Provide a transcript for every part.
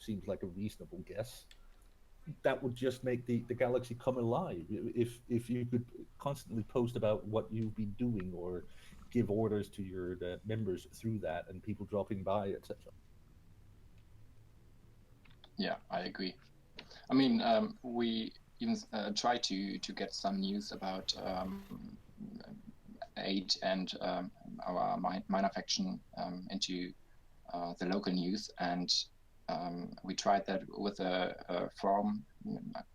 seems like a reasonable guess. That would just make the galaxy come alive. If you could constantly post about what you've been doing or give orders to your members through that and people dropping by, etc. Yeah, I agree. I mean, we even try to get some news about aid and our minor faction into the local news, and we tried that with a forum.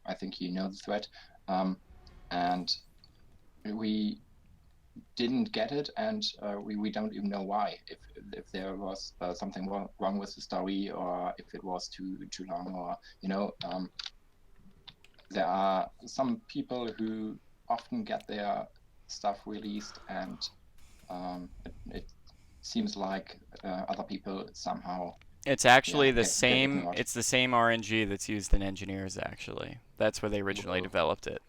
I think you know the thread, and we didn't get it, and we don't even know why. If there was something wrong with the story, or if it was too long, or there are some people who often get their stuff released, and it seems like other people somehow, It's actually yeah, the get same. ignored. It's the same RNG that's used in Engineers. Actually, that's where they originally Whoa. developed it.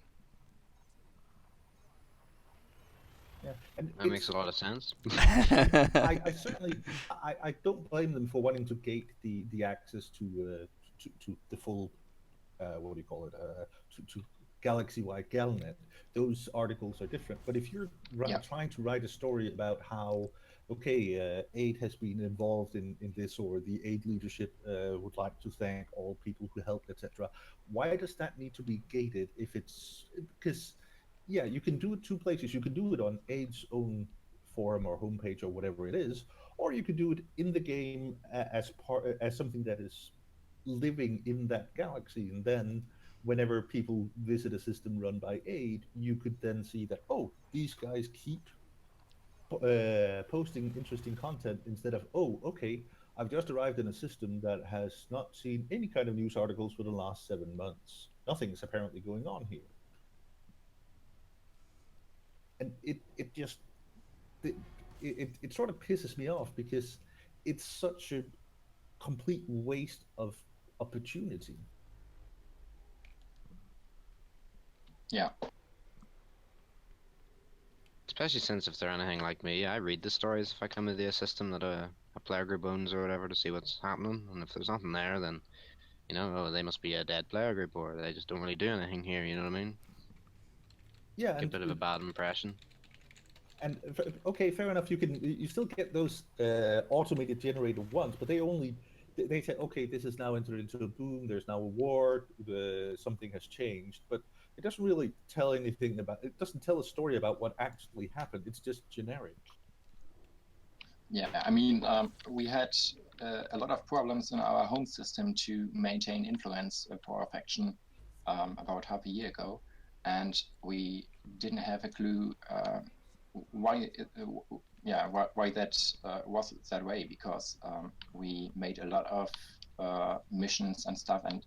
Yeah, and That makes a lot of sense. I certainly I don't blame them for wanting to gate the access to the full what do you call it to galaxy-wide Galnet. Those articles are different. But if you're Yeah, trying to write a story about how aid has been involved in this, or the aid leadership would like to thank all people who helped, etc. Why does that need to be gated if it's because yeah, you can do it two places. You can do it on aid's own forum or homepage or whatever it is, or you could do it in the game as part as something that is living in that galaxy, and then whenever people visit a system run by aid, you could then see that, oh, these guys keep posting interesting content, instead of, oh, okay, I've just arrived in a system that has not seen any kind of news articles for the last 7 months. Nothing's apparently going on here. And it just it, it sort of pisses me off, because it's such a complete waste of opportunity. yeah, Especially since if they're anything like me, I read the stories if I come into a system that a player group owns or whatever to see what's happening. And if there's nothing there, then oh, they must be a dead player group, or they just don't really do anything here. You know what I mean? Yeah, Get a bit of a bad impression. okay, fair enough. You still get those automated generated ones, but they say, okay, this is now entered into a boom. There's now a war. Something has changed, but it doesn't really tell anything about. It doesn't tell a story about what actually happened. It's just generic. yeah. I mean, we had a lot of problems in our home system to maintain influence for our faction about half a year ago, and we didn't have a clue why. Why that was that way, because we made a lot of missions and stuff, and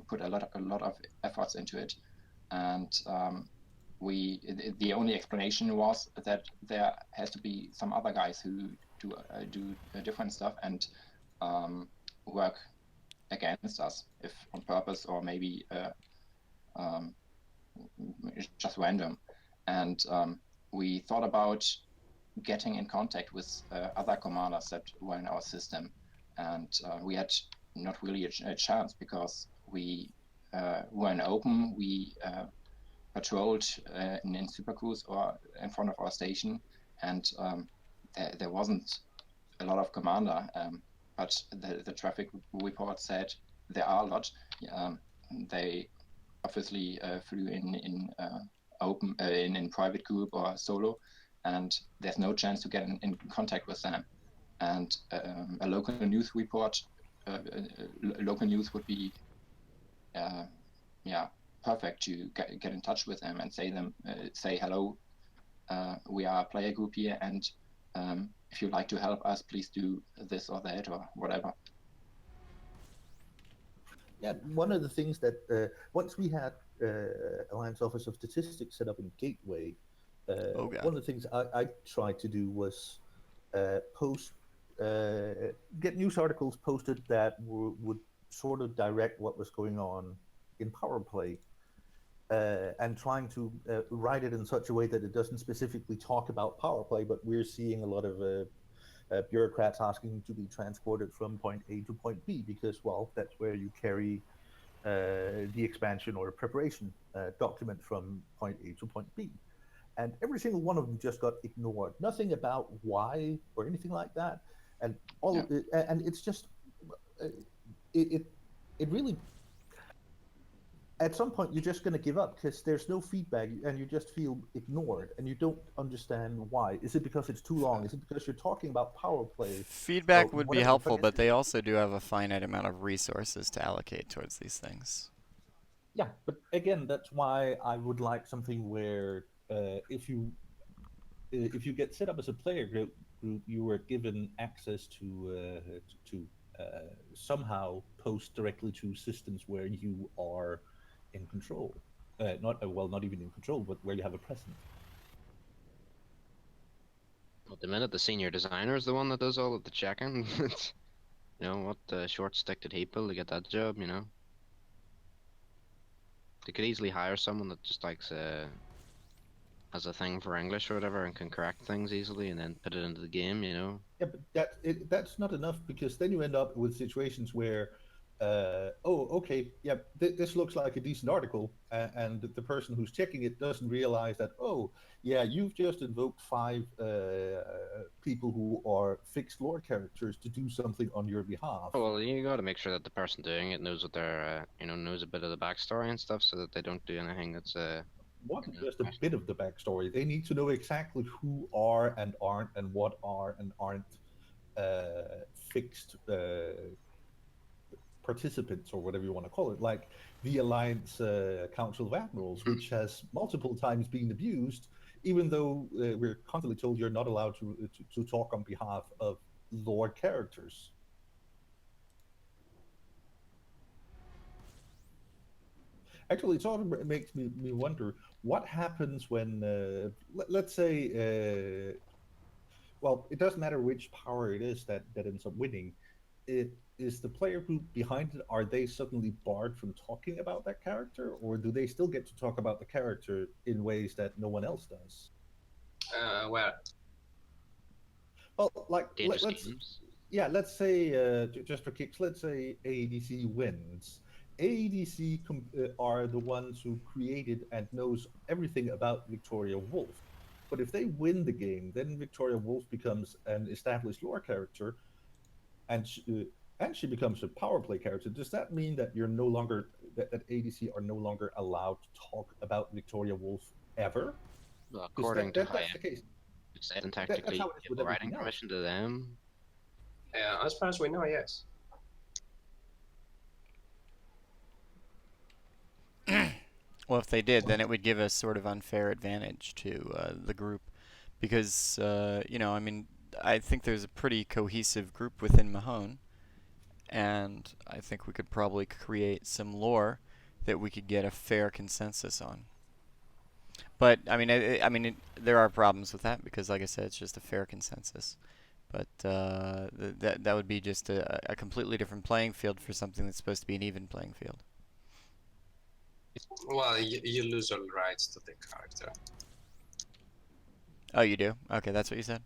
put a lot of efforts into it, and we the only explanation was that there has to be some other guys who do different stuff and work against us, if on purpose or maybe um, just random. And we thought about getting in contact with other commanders that were in our system, and we had not really a chance, because we were in open. We patrolled in Supercruise or in front of our station, and there wasn't a lot of commander, but the traffic report said there are a lot. Um, they obviously flew in open in private group or solo, and there's no chance to get in contact with them. And a local news report, local news would be, yeah, perfect to get in touch with them and say hello. We are a player group here, and if you'd like to help us, please do this or that or whatever. Yeah, one of the things that once we had Alliance Office of Statistics set up in Gateway, Oh god. one of the things I tried to do was post get news articles posted that would sort of direct what was going on in Power Play, and trying to write it in such a way that it doesn't specifically talk about Power Play, but we're seeing a lot of bureaucrats asking to be transported from point A to point B because, well, that's where you carry the expansion or preparation document from point A to point B. And every single one of them just got ignored. Nothing about why or anything like that. And all Yeah. of it, and it's just uh, it it really at some point you're just going to give up because there's no feedback and you just feel ignored and you don't understand why. Is it because it's too long? Is it because you're talking about power play or Feedback would be whatever the fuck helpful, is but it? they also do have a finite amount of resources to allocate towards these things. Yeah, but again, that's why I would like something where if you get set up as a player group, you were given access to somehow post directly to systems where you are in control. Not well, not even in control, but where you have a presence. At the minute, the senior designer is the one that does all of the checking. What short stick did he pull to get that job? They could easily hire someone that just likes has a thing for English or whatever and can correct things easily and then put it into the game. Yeah, but that's not enough because then you end up with situations where, oh, okay, yeah, this looks like a decent article, and the person who's checking it doesn't realize that, oh, yeah, you've just invoked five people who are fixed lore characters to do something on your behalf. Oh, well, you got to make sure that the person doing it knows what knows a bit of the backstory and stuff, so that they don't do anything that's More than just a bit questionable. of the backstory. They need to know exactly who are and aren't and what are and aren't fixed participants or whatever you want to call it, like the Alliance Council of Admirals, which has multiple times been abused, even though we're constantly told you're not allowed to talk on behalf of Lord characters. Actually, it sort of makes me wonder what happens when, let's say, well, it doesn't matter which power it is that ends up winning. It is the player group behind it. Are they suddenly barred from talking about that character, or do they still get to talk about the character in ways that no one else does? Well, Well, like Dangerous let's games. yeah, let's say just for kicks, let's say ADC wins. ADC are the ones who created and knows everything about Victoria Wolf. But if they win the game, then Victoria Wolf becomes an established lore character, and she becomes a power play character. Does that mean that you're no longer that ADC are no longer allowed to talk about Victoria Wolf ever? Well, Because according to how that's the case. it's said, and That's technically how it is give with the everything writing else. permission to them. as far as we know, yes. Well, if they did, then it would give a sort of unfair advantage to the group because, I mean, I think there's a pretty cohesive group within Mahone, and I think we could probably create some lore that we could get a fair consensus on. But I mean, there are problems with that because, like I said, it's just a fair consensus. But that would be just a completely different playing field for something that's supposed to be an even playing field. Well, you lose all rights to the character. Oh, you do? Okay, that's what you said.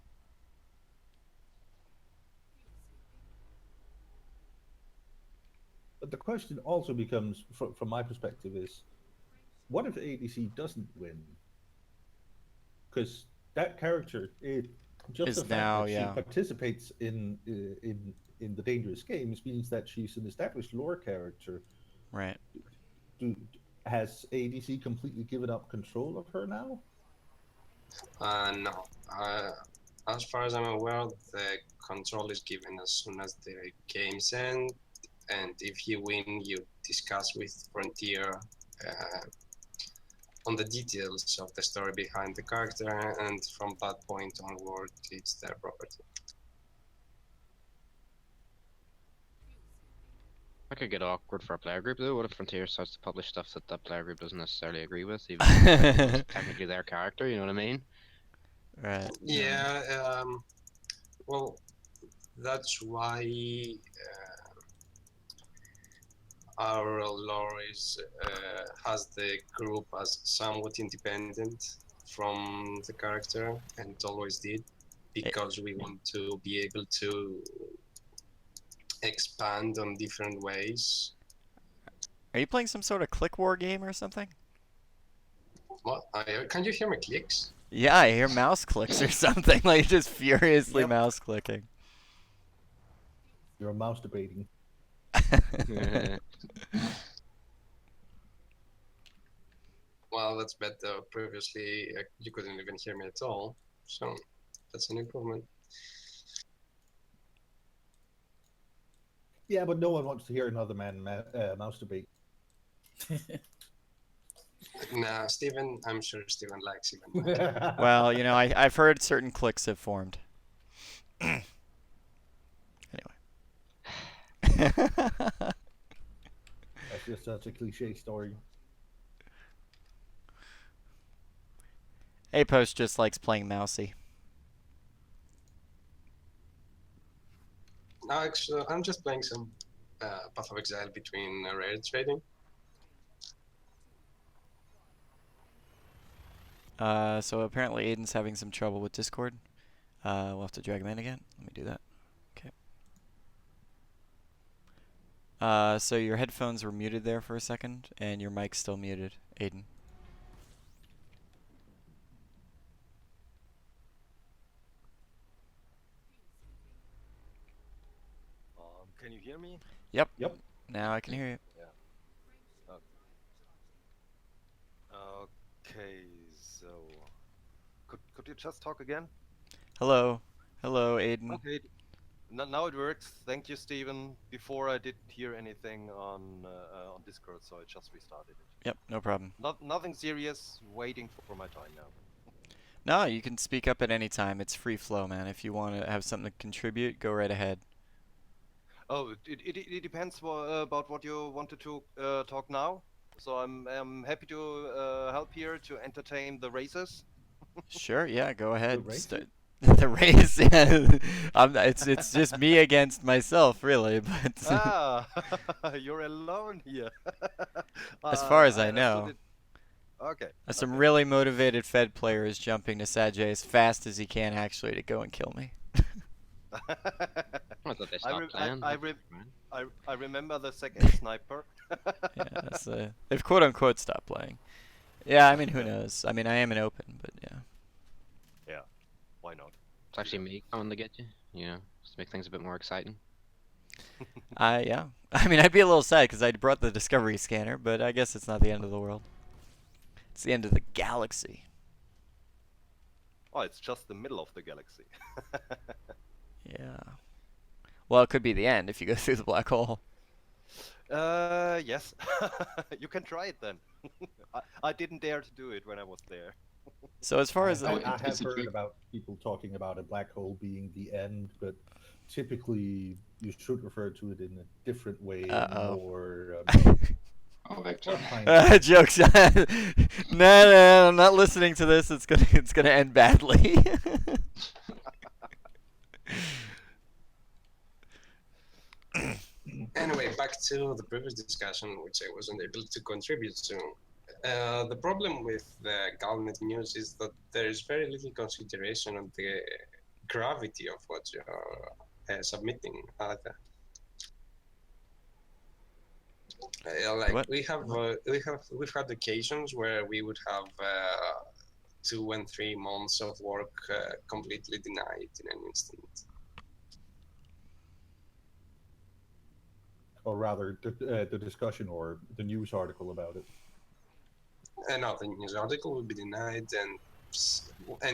But the question also becomes, from my perspective, is what if ADC doesn't win? Because that character, just the Is fact now, that she yeah, participates in the dangerous games means that she's an established lore character. right. Do, has ADC completely given up control of her now? No. As far as I'm aware, the control is given as soon as the games end, and if you win, you discuss with Frontier on the details of the story behind the character, and from that point onward, it's their property. That could get awkward for a player group though. What if Frontier starts to publish stuff that that player group doesn't necessarily agree with, even though it's technically their character? You know what I mean? Right. Yeah, well, that's why our lore has the group as somewhat independent from the character, and it always did. because we want to be able to expand on different ways. Are you playing some sort of click war game or something? What? Can you hear my clicks? Yeah, I hear mouse clicks or something, like just furiously Yep. mouse clicking. You're mouse debating. Well, that's better. Previously, you couldn't even hear me at all, so that's an improvement. Yeah, but no one wants to hear another mouse debate. Nah, Steven, I'm sure Steven likes even more. Well, you know, I've heard certain clicks have formed. Anyway. That's just such a cliche story. Apos just likes playing mousy. No, actually, I'm just playing some Path of Exile between rare trading. So apparently Aiden's having some trouble with Discord. We'll have to drag him in again. Let me do that. Okay. So your headphones were muted there for a second, and your mic's still muted, Aiden. Can you hear me? Yep. Yep. Now I can hear you. Yeah. Okay, so could you just talk again? Hello. Hello, Aiden. Okay. Now it works. Thank you, Steven. Before I didn't hear anything on Discord, so I just restarted it. Yep, no problem. Nothing serious. Waiting for my time now. No, you can speak up at any time. It's free flow, man. If you want to have something to contribute, go right ahead. Oh, it depends about what you wanted to talk now. So I'm happy to help here to entertain the races. Sure, yeah, go ahead. race? The race, yeah. It's just me against myself, really. But Ah, you're alone here. as far as I understood know, it. Okay. some okay. really motivated Fed player is jumping to Sajay as fast as he can, actually, to go and kill me. I thought they I, stopped re- playing. I remember the second sniper. Yeah, they've quote unquote stopped playing. Yeah, I mean, who knows? I mean, I am an open, but yeah. Yeah, why not? It's actually me coming to get you. You know, just to make things a bit more exciting. Yeah. I mean, I'd be a little sad because I brought the Discovery scanner, but I guess it's not the end of the world. It's the end of the galaxy. Oh, it's just the middle of the galaxy. Yeah. Well, it could be the end if you go through the black hole. Yes. You can try it then. I didn't dare to do it when I was there. So as far as I it- have it's a heard trick. about people talking about a black hole being the end, but typically you should refer to it in a different way, Uh-oh. more Oh, Victor. Jokes. No, I'm not listening to this. It's gonna end badly. Anyway, back to the previous discussion, which I wasn't able to contribute to. The problem with the Galnet news is that there is very little consideration of the gravity of what you're submitting. Like What? we've had occasions where we would have 2 and 3 months of work completely denied in an instant. or rather, the discussion or the news article about it. No, the news article will be denied, and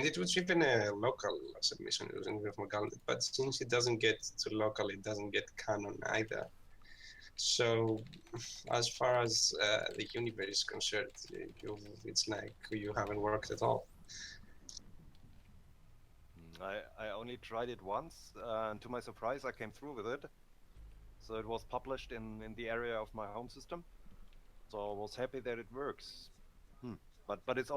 it was even a local submission. It wasn't even from Galnet, but since it doesn't get to local, it doesn't get canon either. So, as far as the universe is concerned, it's like you haven't worked at all. I only tried it once, and to my surprise, I came through with it. So it was published in the area of my home system. So I was happy that it works. But it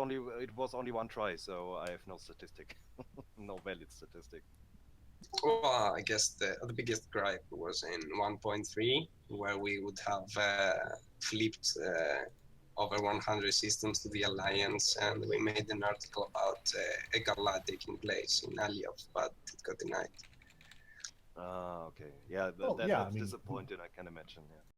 was only one try, so I have no statistic, no valid statistic. Well, I guess the biggest gripe was in 1.3, where we would have flipped over 100 systems to the Alliance, and we made an article about a gala taking place in Aliov, but it got denied. Ah, okay. Yeah, Well, yeah, I that's mean, disappointing, I can imagine, yeah.